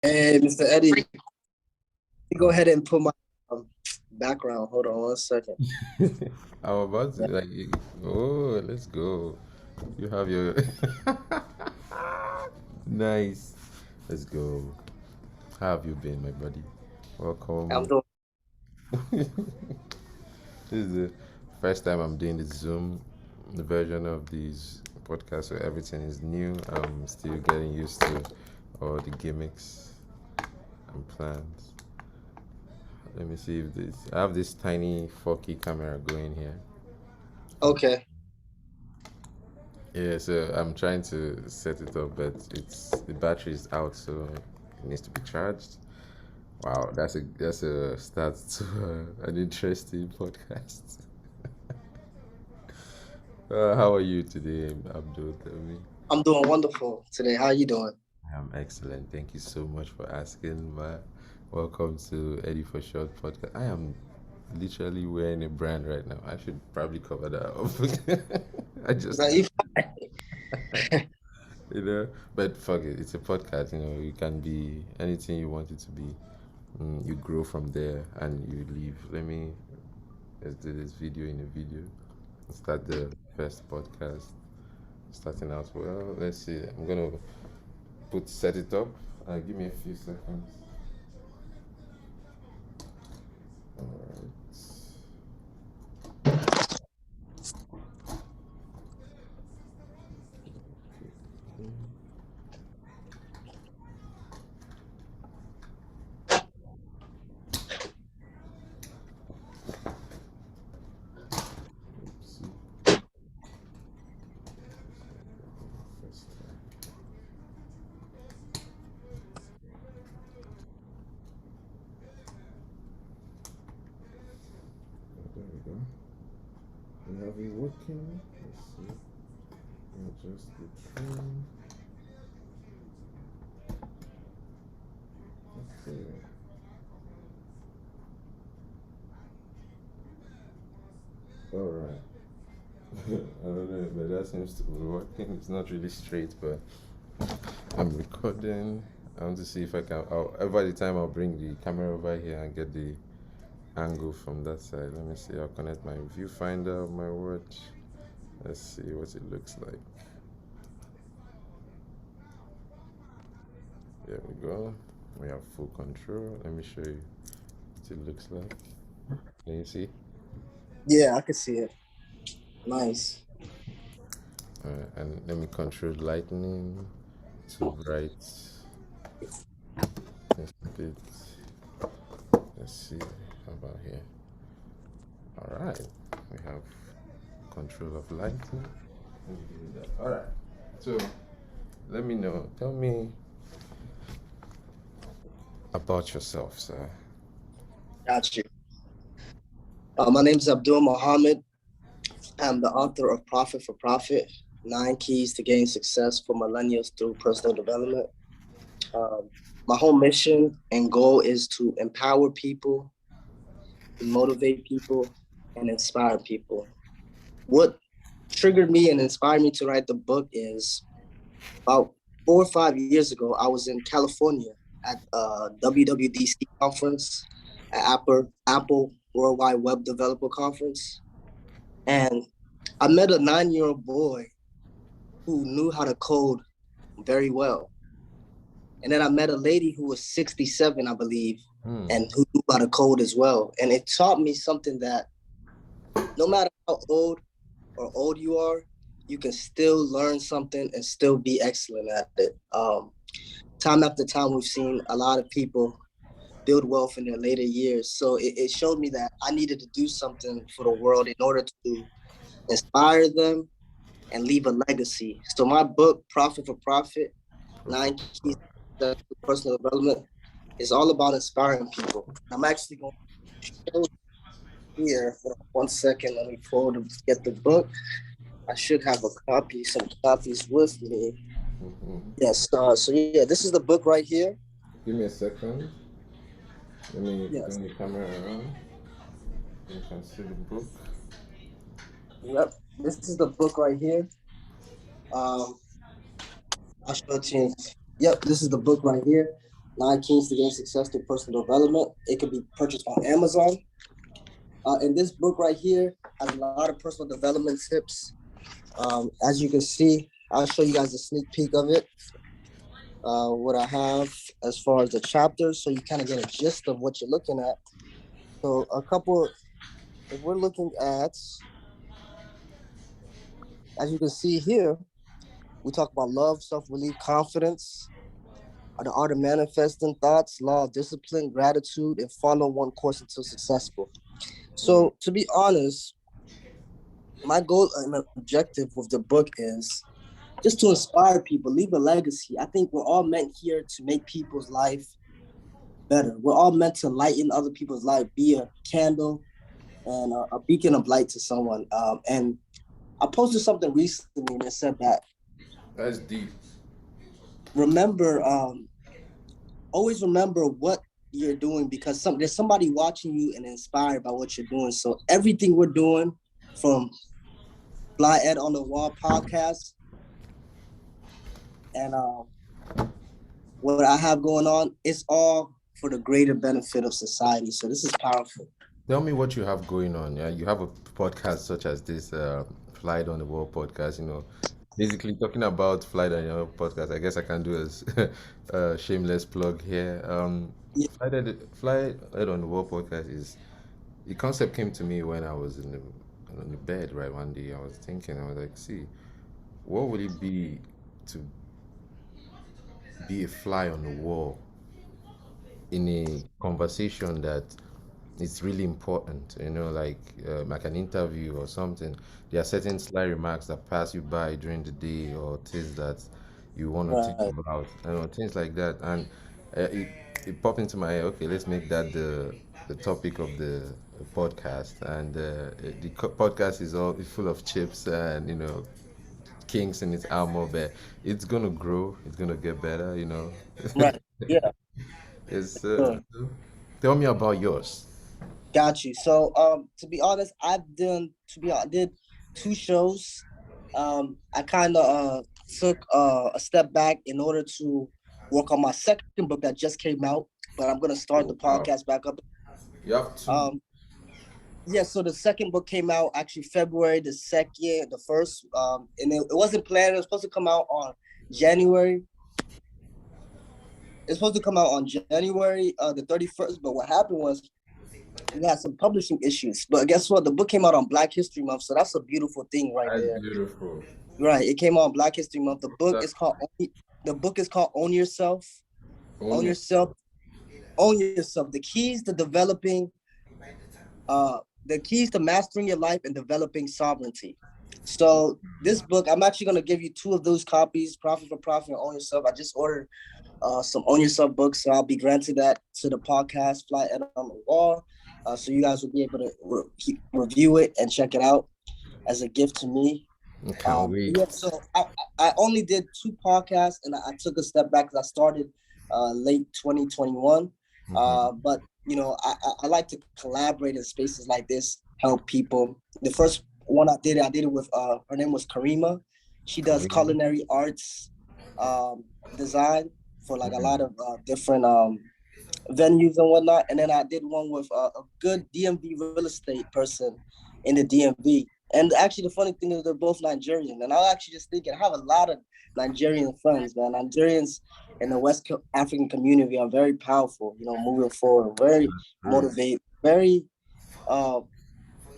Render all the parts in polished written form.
Hey, Mr. Eddy, go ahead and put my background. Hold on 1 second. I was about to Yeah, like, oh, let's go. You have your nice. Let's go. How have you been, my buddy? I'm Welcome. doing. This is the first time I'm doing the Zoom version of these podcasts, so everything is new. I'm still getting used to all the gimmicks and plans. Let me see if this. I have this tiny 4K camera going here. Um, Okay. Yeah, so I'm trying to set it up, but it's the battery is out, so it needs to be charged. Wow, that's a start to an interesting podcast. How are you today, Abdul? Tell me. I'm doing wonderful today. How you doing? I'm excellent. Thank you so much for asking. Welcome to Eddy4ShoT podcast. I am literally wearing a brand right now. I should probably cover that up. I just Now, you- but fuck it, it's a podcast. You can be anything you want it to be. You grow from there and you leave. Let's do this video in a video. Start the first podcast. Starting out well. Let's see. I'm gonna set it up. Give me a few seconds. All right. There we go. We have it working. Let's see. Adjust the trim. Okay. All right. I don't know, but that seems to be working. It's not really straight, but I'm recording. I want to see if I can. By the time I'll bring the camera over here and get the angle from that side. Let me see. I'll connect my viewfinder of my watch. Let's see what it looks like. There we go. We have full control. Let me show you what it looks like. Can you see? yeah, I can see it. Nice. And let me control lightning to right just a bit. Let's see. How about here? All right. We have control of lighting. Let me do that. All right. So let me know. Tell me about yourself, sir. Got you. My name is Abdul Mohammed. I'm the author of Profit for Profit: 9 Keys to Gain Success for Millennials Through Personal Development. Um, my whole mission and goal is to empower people, motivate people, and inspire people. What triggered me and inspired me to write the book is about 4 or 5 years ago, I was in California at a WWDC conference, at Apple Worldwide Web Developer Conference. And I met a 9-year-old boy who knew how to code very well. And then I met a lady who was 67, I believe, and who knew how to code as well. And it taught me something that no matter how old you are, you can still learn something and still be excellent at it. Time after time, we've seen a lot of people build wealth in their later years. So it showed me that I needed to do something for the world in order to inspire them and leave a legacy. So my book, Profit for Profit, 9 Keys to Personal Development, is all about inspiring people. I'm actually going to show here for 1 second. Let me pull to get the book. I should have some copies with me. Yes. So yeah, this is the book right here. Give me a second. Let me Yes. turn the camera around. You can see the book. Yep. This is the book right here. Um, I'll show it to you. Yep. This is the book right here. Nine Keys to Gain Success Through Personal Development. It can be purchased on Amazon. And this book right here has a lot of personal development tips. As you can see, I'll show you guys a sneak peek of it. What I have as far as the chapters, so you kind of get a gist of what you're looking at. So a couple, if we're looking at, as you can see here, we talk about love, self-belief, confidence, the art of manifesting thoughts, law of discipline, gratitude, and follow one course until successful. So to be honest, my goal and objective with the book is just to inspire people, leave a legacy. I think we're all meant here to make people's life better. We're all meant to lighten other people's life, be a candle and a beacon of light to someone. And I posted something recently and it said that. That's deep. Remember, always remember what you're doing because there's somebody watching you and inspired by what you're doing. So everything we're doing from FlyEd on the Wall podcast and what I have going on, it's all for the greater benefit of society. So this is powerful. Tell me what you have going on. Yeah, you have a podcast such as this, Flight on the Wall podcast. Basically talking about Flight on your podcast. I guess I can do as a shameless plug here. Yeah. Flight on the Wall podcast is the concept came to me when I was in the bed right one day. I was thinking, I was like, see, what would it be to be a fly on the wall in a conversation that it's really important, like an interview or something. There are certain sly remarks that pass you by during the day or things that you want to think Right. about, things like that. And it popped into my head, okay, let's make that the topic of the podcast. And podcast is all full of chips and, kinks in its armor, but it's gonna grow, it's gonna get better. Right. Yeah. It's Sure. tell me about yours. Got you. So, to be honest, I did two shows. I kind of took a step back in order to work on my second book that just came out, but I'm gonna start the Oh, wow. podcast back up. You have two. Um, yeah. So the second book came out actually February the second, the first. And it wasn't planned. It was supposed to come out on January. It's supposed to come out on January the 31st. But what happened was we had some publishing issues. But guess what? The book came out on Black History Month, so that's a beautiful thing right That's there. beautiful. Right, it came out on Black History Month. That The book is called Own Yourself. Own only Yourself. Own Yourself. The keys to developing, the keys to mastering your life and developing sovereignty. So this book, I'm actually gonna give you two of those copies, Profit for Profit and Own Yourself. I just ordered some Own Yourself books, so I'll be granted that to the podcast Fly Ed on the Wall. So you guys will be able to review it and check it out as a gift to me. I can't wait. Yeah, so I only did two podcasts and I took a step back because I started late 2021. But I like to collaborate in spaces like this, help people. The first one I did it with her name was Karima. She does culinary arts design for like a lot of different venues and whatnot. And then I did one with a good DMV real estate person in the DMV. And actually, the funny thing is they're both Nigerian. And I was actually just thinking, I have a lot of Nigerian friends, man. Nigerians in the West African community are very powerful, moving forward, very very uh,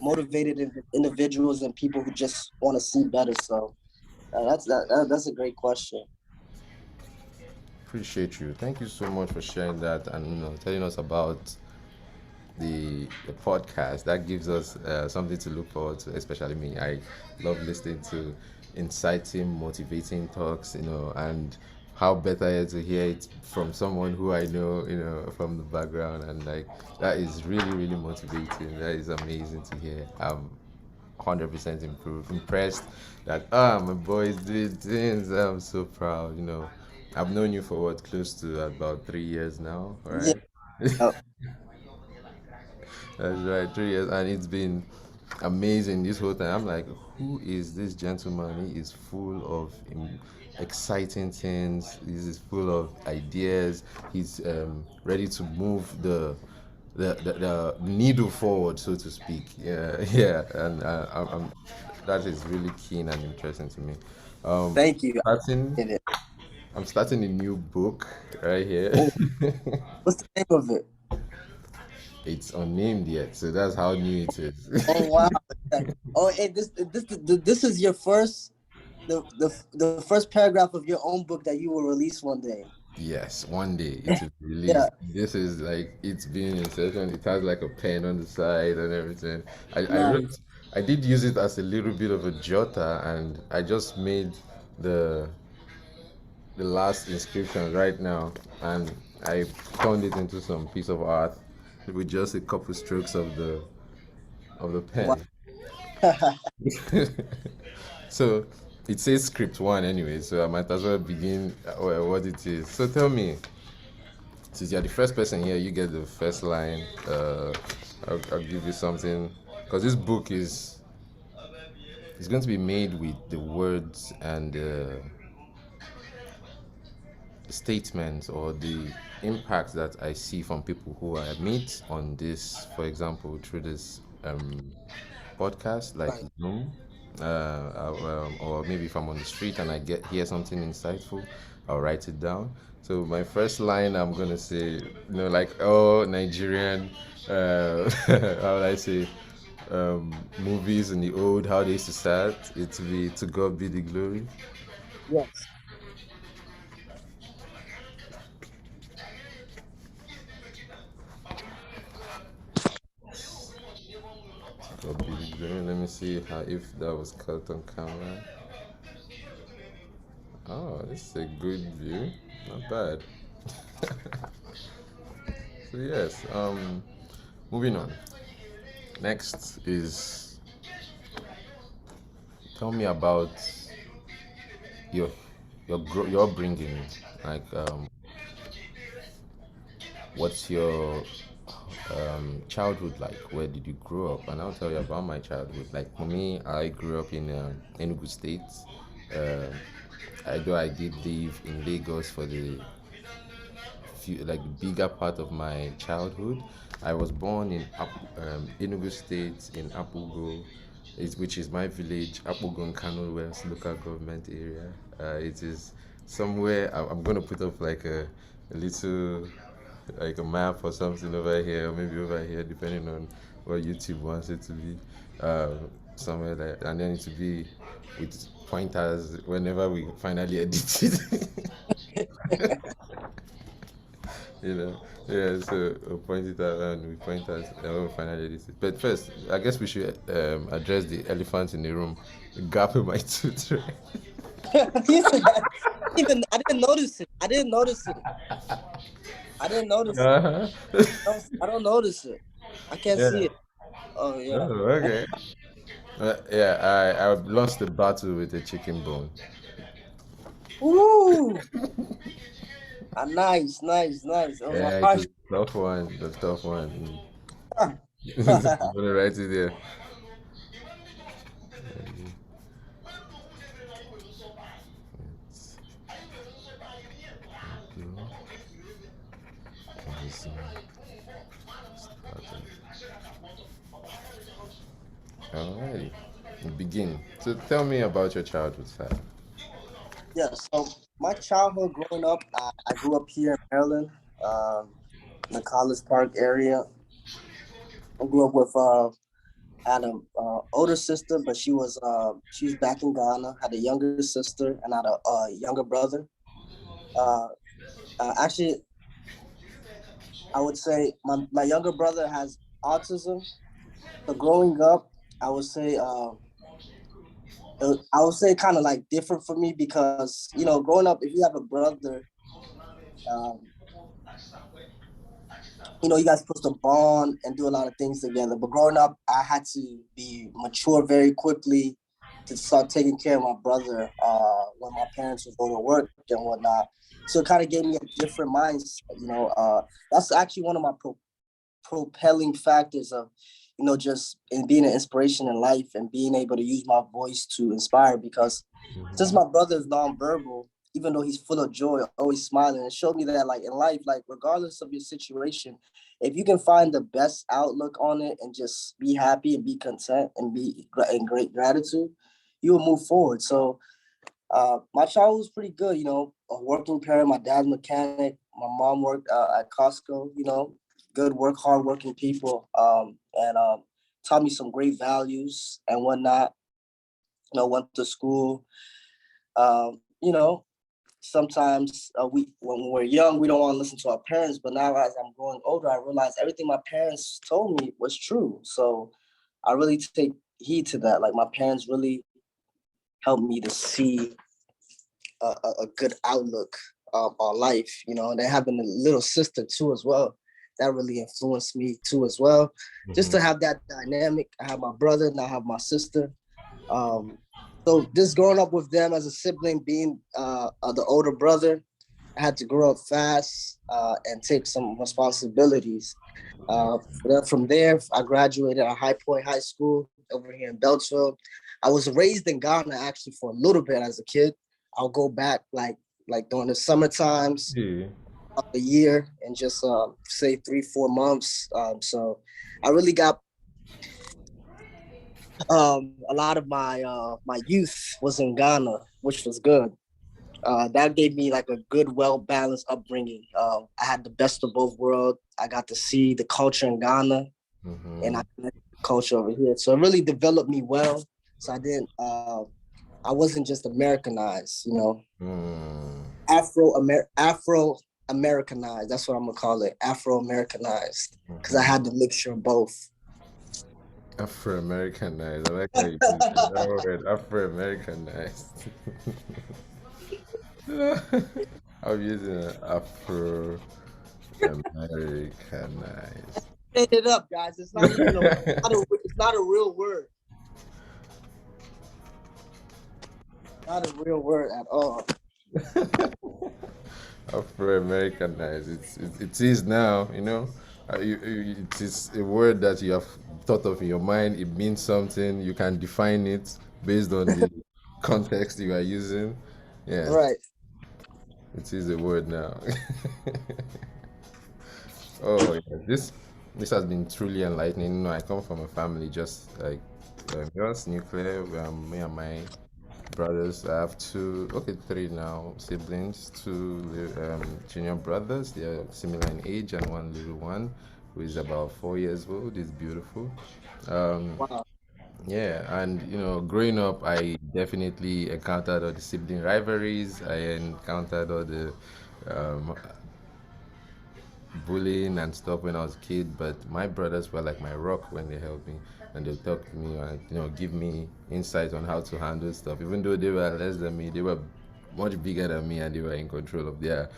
motivated individuals and people who just want to see better. So that's a great question. Appreciate you. Thank you so much for sharing that and telling us about the podcast. That gives us something to look forward to. Especially me, I love listening to inciting, motivating talks. And how better is to hear it from someone who I know, from the background, and like that is really, really motivating. That is amazing to hear. I'm 100% impressed that my boys did things. I'm so proud. I've known you for what, close to about 3 years now, Yeah. right? That's right, 3 years, and it's been amazing this whole time. I'm like, who is this gentleman? He is full of exciting things. He's full of ideas. He's ready to move the needle forward, so to speak. Yeah, yeah, and that is really keen and interesting to me. Um, Thank you. starting, I get it. I'm starting a new book right here. Oh, what's the name of it? It's unnamed yet, so that's how new it is. Oh wow. Oh, hey, this is your first the first paragraph of your own book that you will release one day. Yes, one day it will be Yeah. released. This is like it's being in session. It has like a pen on the side and everything. I wrote, Nice. I did use it as a little bit of a jotter, and I just made the the last inscription right now, and I turned it into some piece of art with just a couple strokes of the Wow. pen. So it says script one anyway, so I might as well begin what it is. So tell me, since you're the first person here, you get the first line. I'll give you something because this book is going to be made with the words and the statements or the impact that I see from people who I meet on this, for example, through this podcast like Right. Zoom, or maybe if I'm on the street and I get hear something insightful, I'll write it down. So my first line I'm gonna say, like, oh, Nigerian, how would I say, movies in the old, how they used to start, it to be to God be the glory. Yes. To God be the glory. Let me see how if that was caught on camera. Oh, this is a good view. Not bad. So yes, moving on. Next is tell me about your your upbringing. Like, what's your childhood like? Where did you grow up? And I'll tell you about my childhood. Like for me, I grew up in Enugu State. Uh, Although I did live in Lagos for the like bigger part of my childhood. I was born in Enugu State in Apugo, which is my village, Apugo in Kano West local government area. It is somewhere I'm going to put up like a little like a map or something over here, or maybe over here, depending on what YouTube wants it to be. Somewhere like, and then it to be with pointers whenever we finally edit it. you know. Yeah, so we'll point it out and we point out and when we finally edit it. But first, I guess we should address the elephant in the room, the gap in my tooth. Right? He said that. Even I didn't notice it. I didn't notice it. I didn't notice it. Uh-huh. I don't notice it. I can't Yeah. see it. Oh yeah. Oh, okay. Yeah, I lost the battle with a chicken bone. Ooh. Ah, nice, nice, nice. That was a Yeah, it harsh. was a tough one. The tough one. one. I'm gonna write it there. Alrighty, begin. So tell me about your childhood side. Yeah. So my childhood growing up, I grew up here in Maryland, in the College Park area. I grew up with had a older sister, but she's back in Ghana. Had a younger sister and had a younger brother. Uh, Actually, I would say my younger brother has autism. So growing up, I would say I would say kind of like different for me because growing up, if you have a brother, um, you guys supposed to bond and do a lot of things together. But growing up, I had to be mature very quickly to start taking care of my brother when my parents would go to work and whatnot. So it kind of gave me a different mindset. That's actually one of my propelling factors of, just in being an inspiration in life and being able to use my voice to inspire. Because since my brother is nonverbal, even though he's full of joy, always smiling, it showed me that like in life, like regardless of your situation, if you can find the best outlook on it and just be happy and be content and be in great gratitude, you will move forward. So my childhood was pretty good, a working parent. My dad's mechanic. My mom worked at Costco, good work, hardworking people, and taught me some great values and whatnot. Went to school. You know, Sometimes when we're young, we don't want to listen to our parents. But now as I'm growing older, I realize everything my parents told me was true. So I really take heed to that. Like my parents really helped me to see a good outlook on life, and then having a little sister too as well. That really influenced me too as well. Mm-hmm. Just to have that dynamic. I have my brother and I have my sister. So just growing up with them as a sibling, being the older brother, I had to grow up fast and take some responsibilities. Then from there, I graduated at High Point High School over here in Beltsville. I was raised in Ghana actually for a little bit as a kid. I'll go back like during the summer times of the year and just say 3-4 months. So I really got a lot of my youth was in Ghana, which was good. That gave me like a good, well-balanced upbringing. I had the best of both worlds. I got to see the culture in Ghana, and I the culture over here. So it really developed me well. So I wasn't just Americanized, Afro-Americanized. That's what I'm gonna call it, Afro-Americanized, because I had the mixture of both. Afro-Americanized. I like how you put that word, Afro-Americanized. I'm using an Afro-Americanized. Set it up, guys. It's not even it's not a real word. Not a real word at all. Afro-Americanized. It is now, it is a word that you have thought of in your mind. It means something. You can define it based on the context you are using. Yeah. Right. It is a word now. Oh, yeah. This has been truly enlightening. I come from a family just like yours, nuclear. Me and my brothers. I have three now siblings, two junior brothers. They are similar in age, and one little one who is about 4 years old. Is beautiful. Wow. Yeah, and growing up, I definitely encountered all the sibling rivalries. I encountered all the bullying and stuff when I was a kid, but my brothers were like my rock when they helped me, and they talk to me and give me insight on how to handle stuff. Even though they were less than me, they were much bigger than me, and they were in control of their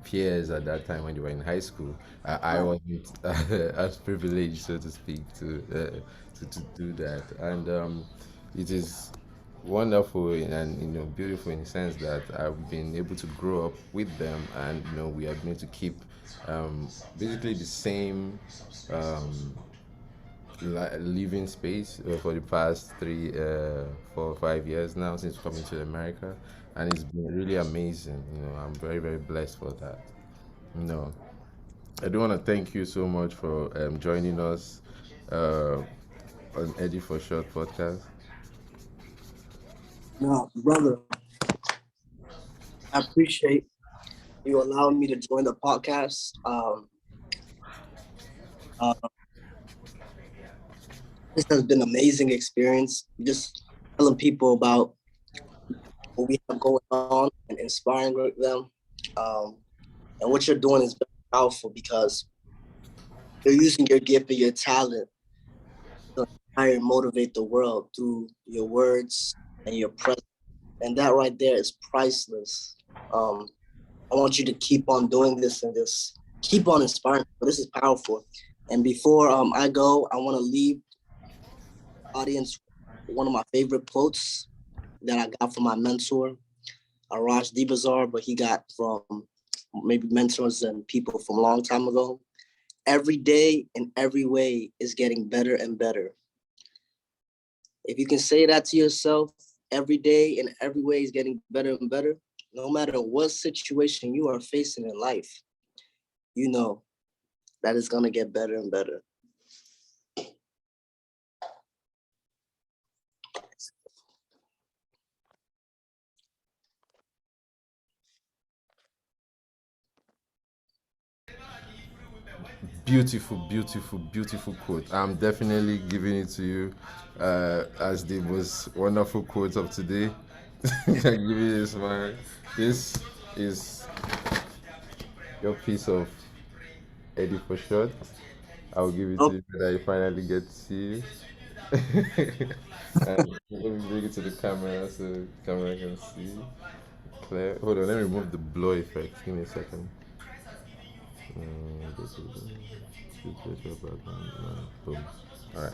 peers at that time when they were in high school. I wasn't as privileged, so to speak, to do that, and it is wonderful and beautiful in the sense that I've been able to grow up with them, and we are going to keep basically the same living space for the past 4 or 5 years now since coming to America, and it's been really amazing. I'm very, very blessed for that. I do want to thank you so much for joining us on Eddy4ShoT podcast. No, brother, I appreciate you allowing me to join the podcast. This has been an amazing experience. Just telling people about what we have going on and inspiring them. And what you're doing is very powerful because you're using your gift and your talent to inspire and motivate the world through your words and your presence. And that right there is priceless. I want you to keep on doing this and just keep on inspiring. This is powerful. And before I go, I want to leave the audience one of my favorite quotes that I got from my mentor, Raj Dibazar, but he got from maybe mentors and people from a long time ago. every day in every way is getting better and better. If you can say that to yourself, every day in every way is getting better and better, no matter what situation you are facing in life, you know that it's gonna get better and better. Beautiful, beautiful, beautiful quote. I'm definitely giving it to you as the most wonderful quote of today. I give you this, man. This is your piece of Eddy4ShoT. I'll give it to Oh, you when I finally get to see you. And let me bring it to the camera so the camera can see. Clear. Hold on, let me remove the blur effect. Give me a second. This is boom. All right.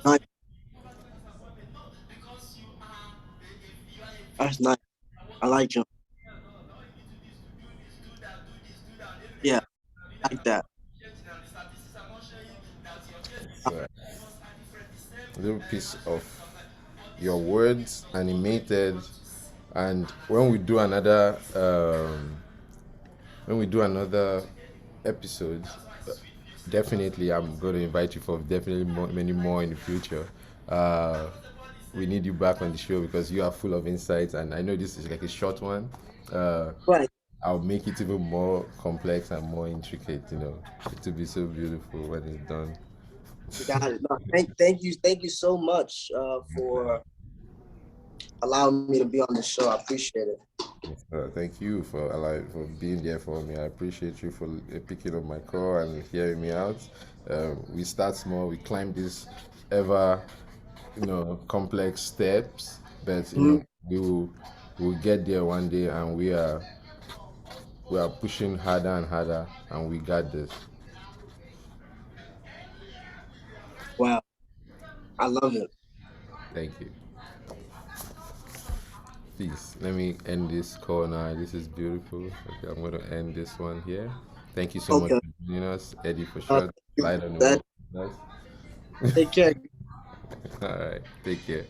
nice. That's nice. I like him. Yeah, I like that. So, a little piece of your words animated, and when we do another episode, definitely I'm going to invite you for definitely many more in the future. We need you back on the show because you are full of insights, and I know this is like a short one. uh, Right. I'll make it even more complex and more intricate, it will be so beautiful when it's done. Got it. No, thank you so much for allowing me to be on the show. I appreciate it. Thank you for being there for me. I appreciate you for picking up my call and hearing me out. We start small. We climb these ever, complex steps, but Mhm. we'll get there one day, and we are pushing harder and harder, and we got this. Wow, I love it. Thank you. Please let me end this call now. This is beautiful. Okay, I'm going to end this one here. Thank you so much Okay. for joining us, Eddie, for sure. Thank you. Light on the That, wall. Nice. take care. All right. Take care.